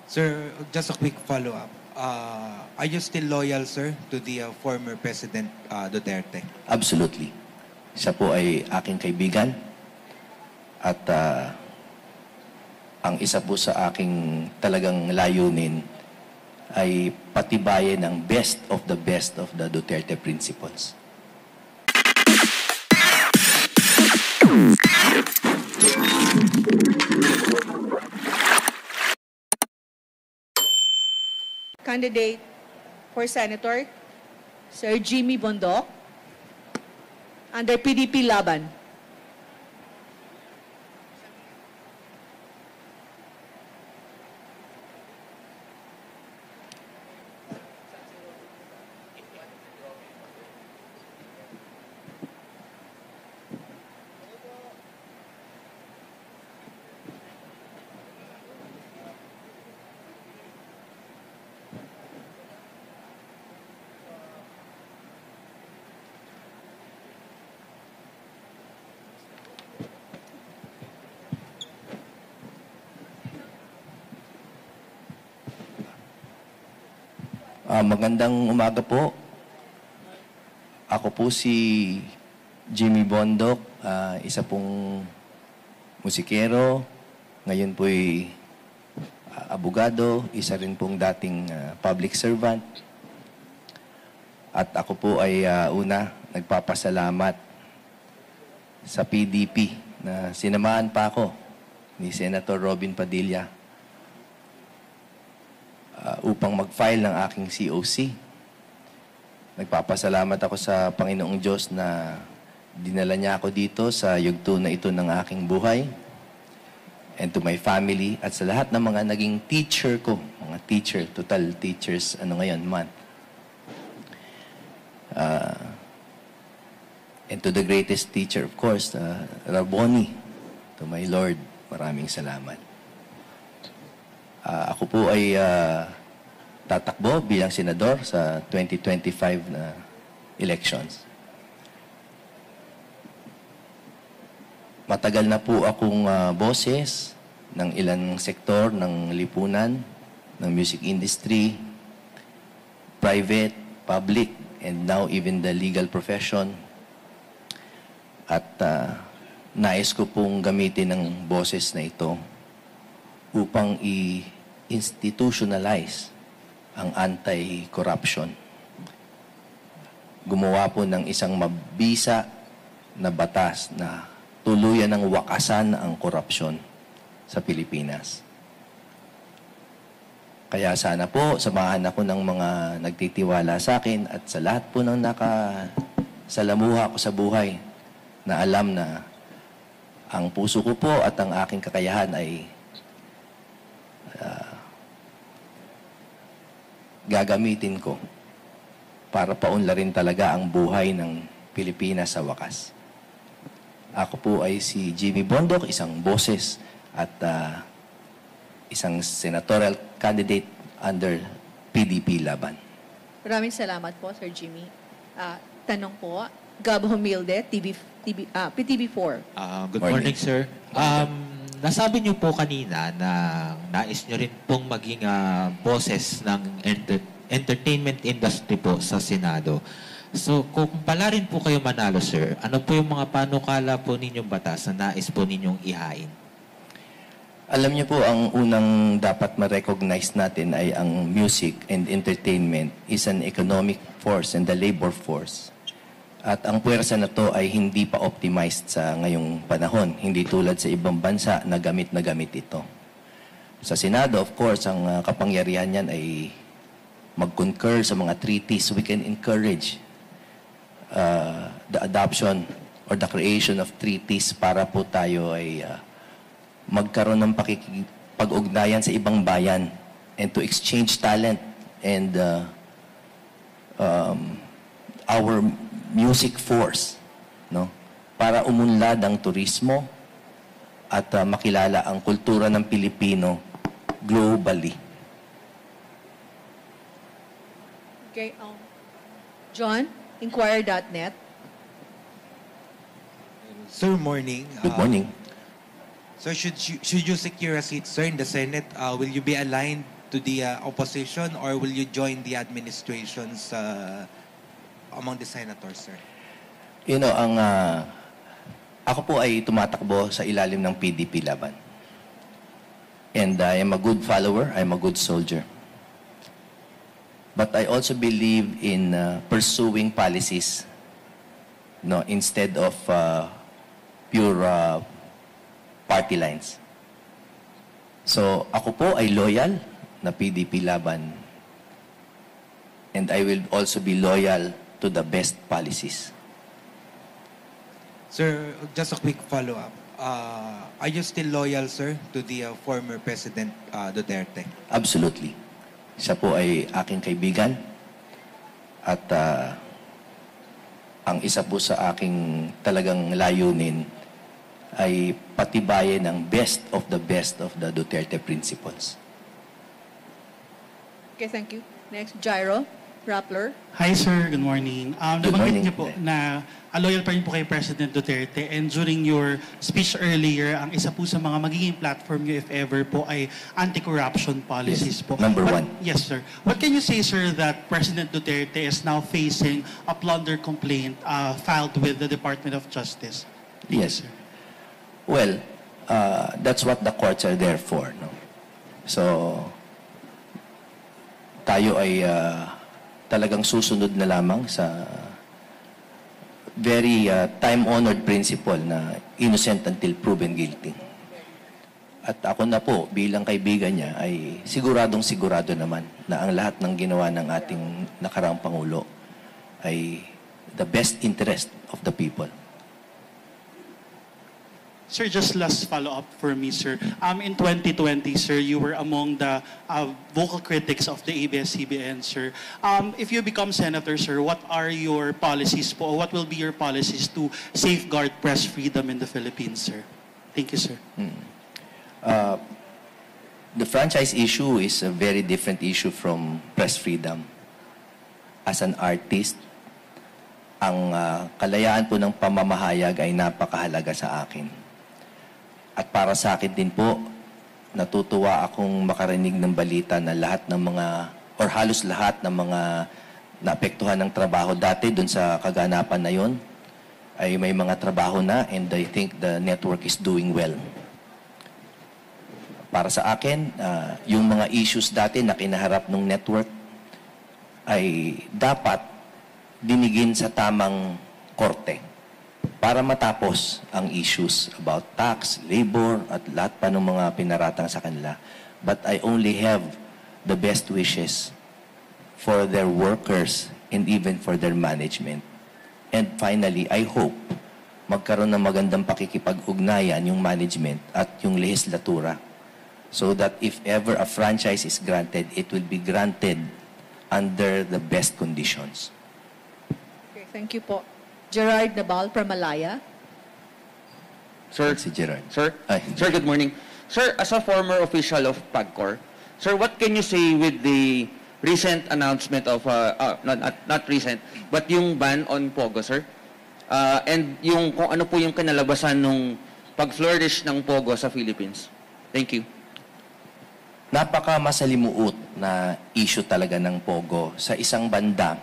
Sir, just a quick follow-up. Are you still loyal, sir, to the former President Duterte? Absolutely. Siya po ay aking kaibigan at ang isa po sa aking talagang layunin ay patibayin ang best of the Duterte principles. Candidate for Senator, Sir Jimmy Bondoc, under PDP Laban. Magandang umaga po. Ako po si Jimmy Bondoc, isa pong musikero. Ngayon po'y abogado, isa rin pong dating public servant. At ako po ay nagpapasalamat sa PDP na sinamahan pa ako ni Senator Robin Padilla upang mag-file ng aking COC. Nagpapasalamat ako sa Panginoong Diyos na dinala niya ako dito sa yugto na ito ng aking buhay, and to my family at sa lahat ng mga naging teacher ko, mga teacher, total teachers, month. And to the greatest teacher, of course, Raboni, to my Lord, maraming salamat. Ako po ay tatakbo bilang senador sa 2025 na elections. Matagal na po akong boses ng ilang sektor ng lipunan, ng music industry, private, public, and now even the legal profession. At nais ko pong gamitin ng boses na ito upang i-institutionalize ang anti-corruption. Gumawa po ng isang mabisa na batas na tuluyan ng wakasan ang korupsyon sa Pilipinas. Kaya sana po, samahan ako ng mga nagtitiwala sa akin at sa lahat po ng nakasalamuha ko sa buhay na alam na ang puso ko po at ang aking kakayahan ay gagamitin ko para paunlarin talaga ang buhay ng Pilipinas sa wakas. Ako po ay si Jimmy Bondoc, isang boses at isang senatorial candidate under PDP Laban. Maraming salamat po, Sir Jimmy. Tanong po, Gab Humilde, PTV4. Good morning, sir. Nasabi niyo po kanina na nais niyo rin pong maging boses ng entertainment industry po sa Senado. So, kung pala rin po kayo manalo, sir, ano po yung mga panukala po ninyong batas na nais po ninyong ihain? Alam niyo po, ang unang dapat ma-recognize natin ay ang music and entertainment is an economic force and the labor force. At ang puwersa na to ay hindi pa optimized sa ngayong panahon. Hindi tulad sa ibang bansa na gamit ito. Sa Senado, of course, ang kapangyarihan niyan ay mag-concur sa mga treaties. We can encourage the adoption or the creation of treaties para po tayo ay magkaroon ng pag-ugnayan sa ibang bayan and to exchange talent and our music force, no? Para umunlad ang turismo at makilala ang kultura ng Pilipino globally. Okay, John, Inquirer.net. Sir, morning. Good morning. So should you secure a seat, sir, in the Senate, will you be aligned to the opposition or will you join the administrations among the senators, sir? You know, ako po ay tumatakbo sa ilalim ng PDP laban. And I am a good follower, I am a good soldier. But I also believe in pursuing policies, no, instead of pure party lines. So ako po ay loyal na PDP laban. And I will also be loyal to the best policies. Sir, just a quick follow-up. Are you still loyal, sir, to the former President Duterte? Absolutely. Siya po ay aking kaibigan at ang isa po sa aking talagang layunin ay patibayin ang best of the Duterte principles. Okay, thank you. Next, Jairo Rappler. Hi sir, good morning. Good morning. Nabanggit niyo po na loyal pa rin po kay President Duterte and during your speech earlier, ang isa po sa mga magiging platform niyo if ever po ay anti-corruption policies Yes, po. number one. Yes sir. What can you say sir that President Duterte is now facing a plunder complaint filed with the Department of Justice? Thank Yes. you, sir. Well, that's what the courts are there for, no? So, tayo ay talagang susunod na lamang sa very time-honored principle na innocent until proven guilty. At ako na po, bilang kaibigan niya, ay sigurado naman na ang lahat ng ginawa ng ating nakaraang Pangulo ay the best interest of the people. Sir, just last follow-up for me, sir. In 2020, sir, you were among the vocal critics of the ABS-CBN, sir. If you become senator, sir, what are your policies po? What will be your policies to safeguard press freedom in the Philippines, sir? Thank you, sir. The franchise issue is a very different issue from press freedom. As an artist, ang kalayaan po ng pamamahayag ay napakahalaga sa akin. At para sa akin din po, natutuwa akong makarinig ng balita na lahat ng mga, or halos lahat ng mga naapektuhan ng trabaho dati dun sa kaganapan na yon ay may mga trabaho na and I think the network is doing well. Para sa akin, yung mga issues dati na kinaharap ng network ay dapat dinigin sa tamang korte para matapos ang issues about tax, labor, at lahat pa ng mga pinaratang sa kanila. But I only have the best wishes for their workers and even for their management. And finally, I hope magkaroon ng magandang pakikipag-ugnayan yung management at yung lehislatura so that if ever a franchise is granted, it will be granted under the best conditions. Okay, thank you po. Gerard Nabal from Malaya. Sir, Si Gerard. sir, Ay. sir, good morning. Sir, as a former official of PAGCOR, sir, what can you say with the recent announcement of, not recent, but yung ban on Pogo, sir? And yung kung ano po yung kinalabasan nung pag-flourish ng Pogo sa Philippines? Thank you. Napaka-masalimuot na issue talaga ng Pogo. Sa isang banda,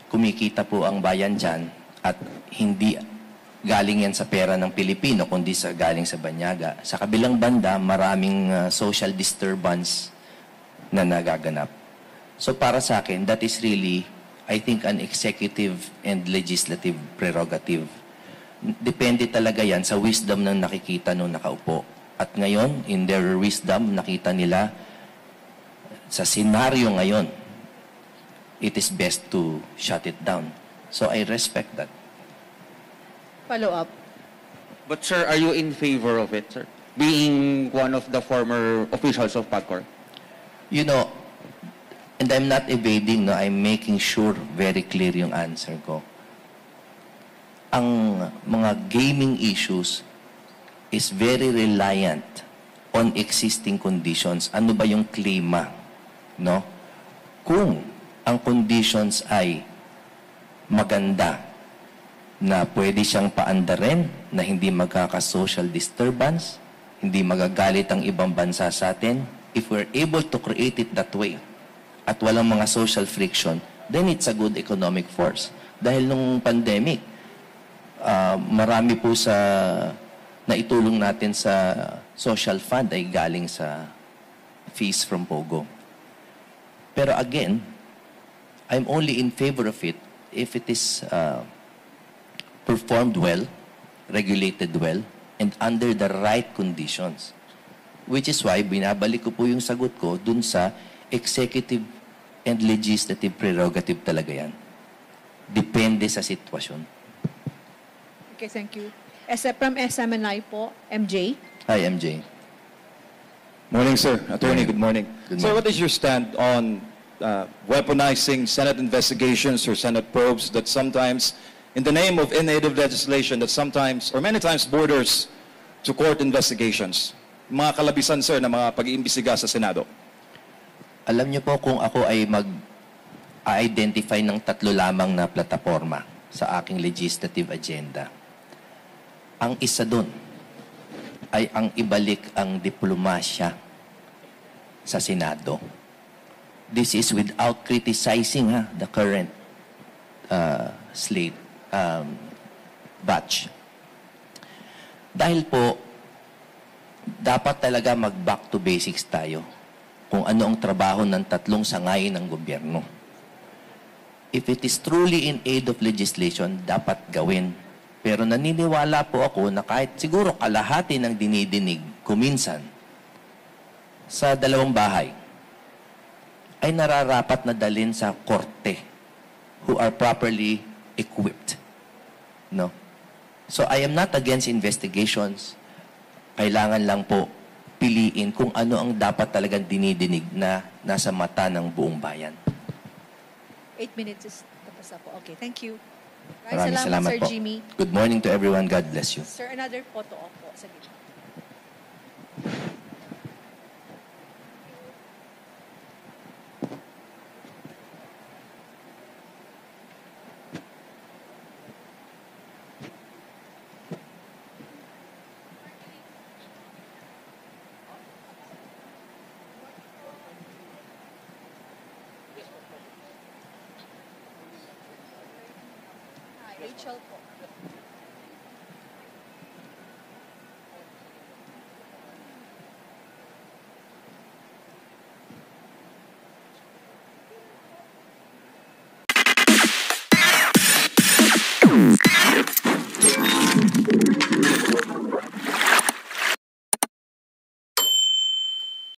kumikita po ang bayan dyan at hindi galing yan sa pera ng Pilipino, kundi galing sa banyaga. Sa kabilang banda, maraming social disturbance na nagaganap. So para sa akin, that is really, I think, an executive and legislative prerogative. Depende talaga yan sa wisdom ng nakikita nung nakaupo. At ngayon, in their wisdom, nakita nila sa senaryo ngayon, it is best to shut it down. So I respect that. Follow-up. But sir, are you in favor of it, sir? Being one of the former officials of PAGCOR? You know, and I'm not evading, no, I'm making sure very clear yung answer ko. Ang mga gaming issues is very reliant on existing conditions. Ano ba yung klima? No? Kung ang conditions ay maganda, na pwede siyang paandarin, na hindi magkaka-social disturbance, Hindi magagalit ang ibang bansa sa atin. If we're able to create it that way, at walang mga social friction, then it's a good economic force. Dahil nung pandemic, marami po sa naitulong natin sa social fund ay galing sa fees from Pogo. Pero again, I'm only in favor of it if it is performed well, regulated well, and under the right conditions. Which is why binabalik ko po yung sagot ko dun sa executive and legislative prerogative talaga yan. Depende sa sitwasyon. Okay, thank you. From SMNI po, MJ. Hi, MJ. Morning, sir. Attorney, good morning. Good Sir, morning. what is your stand on weaponizing Senate investigations or Senate probes that sometimes, in the name of innovative legislation, that sometimes, or many times, borders to court investigations? Mga kalabisan, sir, na mga pag-iimbestiga sa Senado. Alam niyo po kung ako ay mag-identify ng 3 lamang na plataforma sa aking legislative agenda. Ang isa doon ay ang ibalik ang diplomasya sa Senado. This is without criticizing the current slate batch. Dahil po, dapat talaga mag-back to basics tayo kung ano ang trabaho ng 3 sangayin ng gobyerno. If it is truly in aid of legislation, dapat gawin. Pero naniniwala po ako na kahit siguro kalahati ng dinidinig kuminsan sa 2 bahay ay nararapat na dalhin sa korte who are properly equipped. No? So I am not against investigations. Kailangan lang po piliin kung ano ang dapat talagang dinidinig na nasa mata ng buong bayan. 8 minutes is tapos na po. Okay, thank you. Maraming salamat Sir po. Jimmy. Good morning to everyone. God bless you. Sir, another photo op po. Sa gitna. Rachel po.